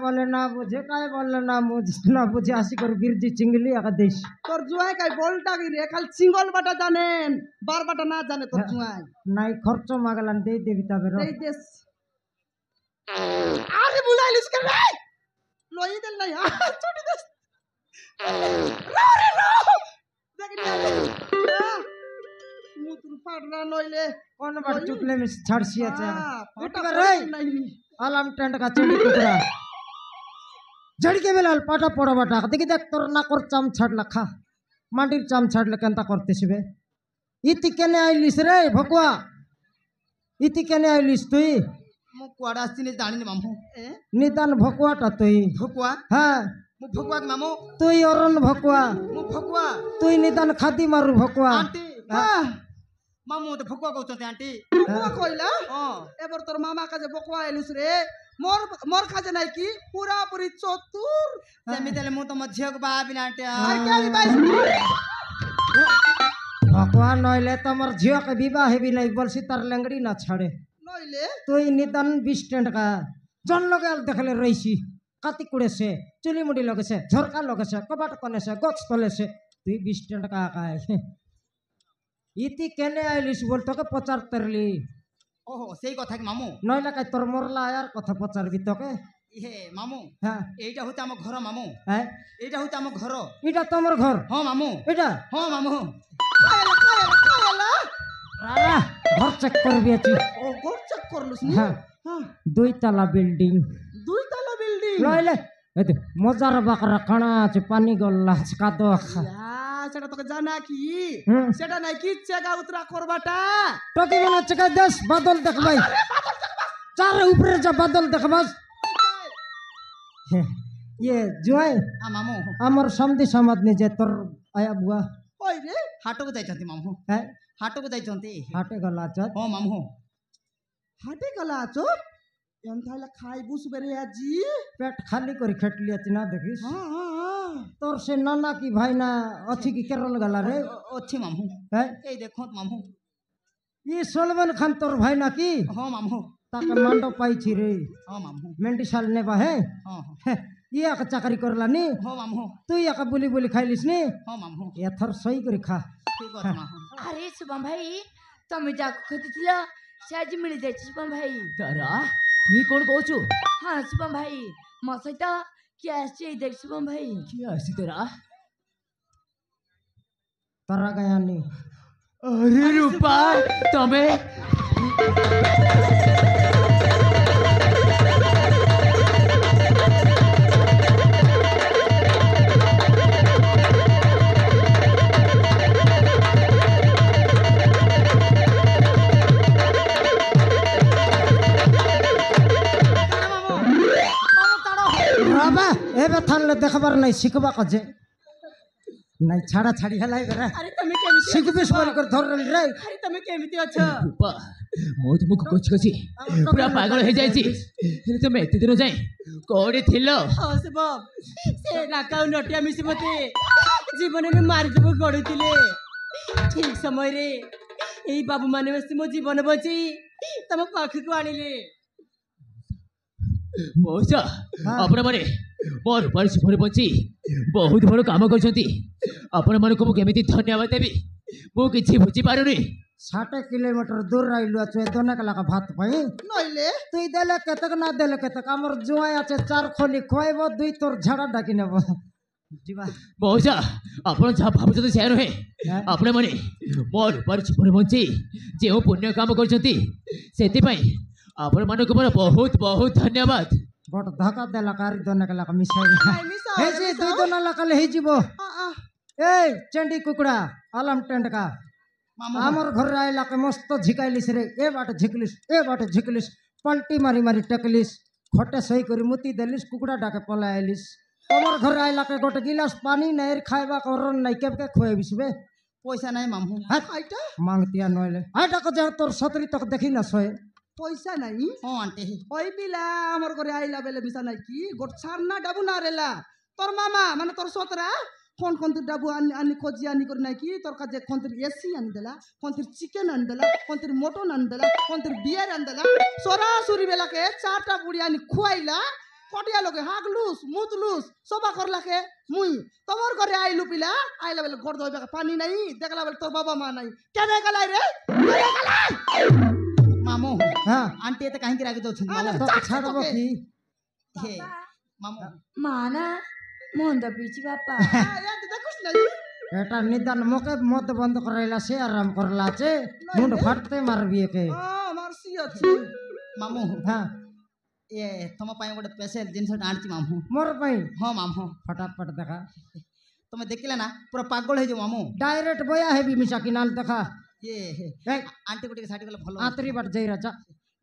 बोले ना बुझे काय बोले ना बुझे आशी कर गिरजी चिंगली आका देश তোর জুয়াই কাই বলটা কি রে খালি সিঙ্গল বাটা জানেন বার বাটা না জানে তোর জুয়াই নাই খরচ মাগলান দে দেবি তবে এই দেশ আরে বুলাইলিস কে রে লই দেল নাই ছুটি দেশ রে দেখি মুতুর ফাড়না নইলে কোন বাট চুকলে মিস ছাড়ছি আছে উঠবে রে আলাম টেন্ট का चंडी टुकड़ा जड़ के बेलाल पाटा पड़ा बाटा देखि देख तोर ना कर चाम छाड़ला खा मांडीर चाम छाड़ले केनता करते सिबे इति केने आइलिस रे भकुआ इति केने आइलिस तुई मु कुआडा आस्तिने जानिने मामू निदान भकुआटा तुई भकुआ हां मु भकुआ के मामू तुई अरन भकुआ मु भकुआ तुई निदान खादी मारु भकुआ आंटी मामू तो भकुआ कहते आंटी भकुआ कइला एबर तोर मामा का जे भकुआ आइलुस रे मोर मोर खाजे নাই কি पूरा पूरी चतुर जेमितेले मु तो मझियो के बा बिना आंटी आय केली बाई भकुआ नइले तमर झियो के विवाह हेबी नहीं बोलसी तार लंगड़ी ना छाड़े नइले तुई निदान 20 टेंट का जन लगाल देखले रहिसी काती कुड़े से चुली मुड़ी लगे से झरका लगे से कबाट कोने से गक्स तले से तुई 20 टेंट का आकाय इति केने आइलिस बोल तो के पचार तरली ओहो सेई कथा के मामू नइला काय तोर मोरला यार कथा पचारबी तो के हे मामू हां एटा होता हम घर मामू हैं एटा होता हम घर इटा तमर घर हां मामू इटा हां मामू कायला रारा घर चेक करबी अछि ओ घर चेक करलुस नी हां हां दुई तला बिल्डिंग नइले एते मजार बाकरा काना छ पानी गल्ला छ कादो खा সেটা তোকে জানা কি সেটা নাই কি চেগা উতরা করবাটা टोकी बना चका 10 बादल देख भाई चार ऊपर जा बादल देख बस ये जुआई मामू हमर समधी समाज ने जे तोर आया बुआ ओइ रे हाटो को जाइछंती मामू हैं हाटो को जाइछंती हाटे गला छ हो मामू हाटे गला छ एंथाला खाई बुस बेरे आजी पेट खाली करी खटली अछि ना देखिस हां हां तोर से नाना की भाई ना अछि की केरल गला रे अच्छी मामू हैं ए देखो मामू ये सलमान खान तोर भाई ना की हां मामू ताके मांडो पाई छी रे हां मामू मेंडी साल ने बा है हां ये आका चाकरी करला नी हां मामू तू आका बुली बुली खाइलिस नी हां मामू ये थर सही करी खा ठीक बात मामू अरे शुभम भाई तमे जाको खोजिथिला साजी मिली जाय शुभम भाई तारा तुई कोन कहछु हां शुभम भाई म सहित क्या आछि देख शुभम भाई क्या आसी तेरा तारा गया नी अरे रूपा तमे एबे थानले देखबार नहीं सिखबा कजे नहीं छाड़ा छाड़ी हलाई बेरा अरे तमे केमिति सिखबिस बोल कर धर रे अरे तमे केमिति अछ रूपा मो तुमको कुछ कछि पूरा पागल हो जाई छी तुम एते दिन जाई कोडी थिलो हां से बाप से नाकाउ नटिया मिसी मते जीवन में मारि देबो गडुतिले ठीक समय रे एई बाबू माने बस मो जीवन बची तम पाख को आनिले मौसा आपण माने मोर पर जीवन बची बहुत बड़ काम करछंती आपण माने को केमिति धन्यवाद देबी मो किछि बुझी पारुनी 60 किलोमीटर दूर रहिलु छ दोना कला का भात पई नइले तुई देले केतक ना देले केतक हमर जुआय আছে चार खोली खोइबो दुई तोर झाड़ा डाकी नेबो जीवा मौसा आपण जा भाबुछते से रहे आपण माने मोर पर जीवन बची जे पुण्य काम करछंती सेति पई आपण मानको मोर बहुत बहुत धन्यवाद बट धक्का देला कारी दोना कला का मिसाइल हे जे दुई दोना लकल हे जीवो ए चंडी कुकुड़ा आलम टेंट का हमर घर आइला के मस्त झिकाइलिस रे ए बाट झिकलिस पलटी मारी मारी टकलिस खटे सही करी मुती देलिस कुकुड़ा डाके पला आइलिस हमर घर आइला के गोटे गिलास पानी नहर खाइबा करन नहीं केबके खोइबिस बे पैसा नहीं मामू आइटा मांगतिया नइले आइटा को जा तोर सतरी तक देखि ना सोए पैसा नहीं हां आंटी ओई पिला हमर घरे आइला बेले बिसा नहीं की गोट छारना डाबू ना रेला तोर मामा माने तोर सोतरा कौन कौन तू डाबू आनी खोजी आनी कर नहीं की तोर का जे कौन तर एसी आन देला कौन तर चिकन आन देला कौन तर मटन आन देला कौन तर बियर आन देला सोरा सुरी बेला के चारटा बुढ़ी आनी खुआइला কটিয়া লোকে হাগলুস মুতলুস সবা করলাকে মুই তোমার ঘরে আইলু পিলা আইলা বেলে ঘর ধোইবে পানি নাই দেখলা বেলে তোর বাবা মা নাই কেনে গেলাই রে কেনে গেলাই মামু হ্যাঁ আন্টি এতে কাহিঁকি রাখি দଉଛନ୍ତି আরে, তো চাক ছাড়বো তোকে। কি হে মামু মানা মন্দ পিছি বাপা দেখুস নাই এটা নিদান মোকে মদ বন্ধ করাইলা সে আরাম করলা আছে মুন্ড ফাটতে মারবি একে মারসি আছে মামু হ্যাঁ ଏ ତମ ପାଇଁ ଗୋଟେ ସ୍ପେଶାଲ ଜିନିଷଟା ଆଣିଛି ମାମୁ মোর পাই ହଁ ମାମୁ ফটাফট দেখা ତମେ ଦେଖିଲେ ନା ପୁରା ପାଗଳ ହେଇଯିବ ମାମୁ ডাইরেক্ট বয়া হেবি মিশা কিনাল দেখা ଇଏ এই ଆଣ୍ଟିକୁ ଟିକେ ସାଇଟ୍ କଲେ ଭଲ আতরি বাট যাই রাজা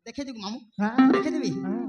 ଦେଖେଇଦେବି ମାମু হ্যাঁ ଦେଖେଇଦେବି হ্যাঁ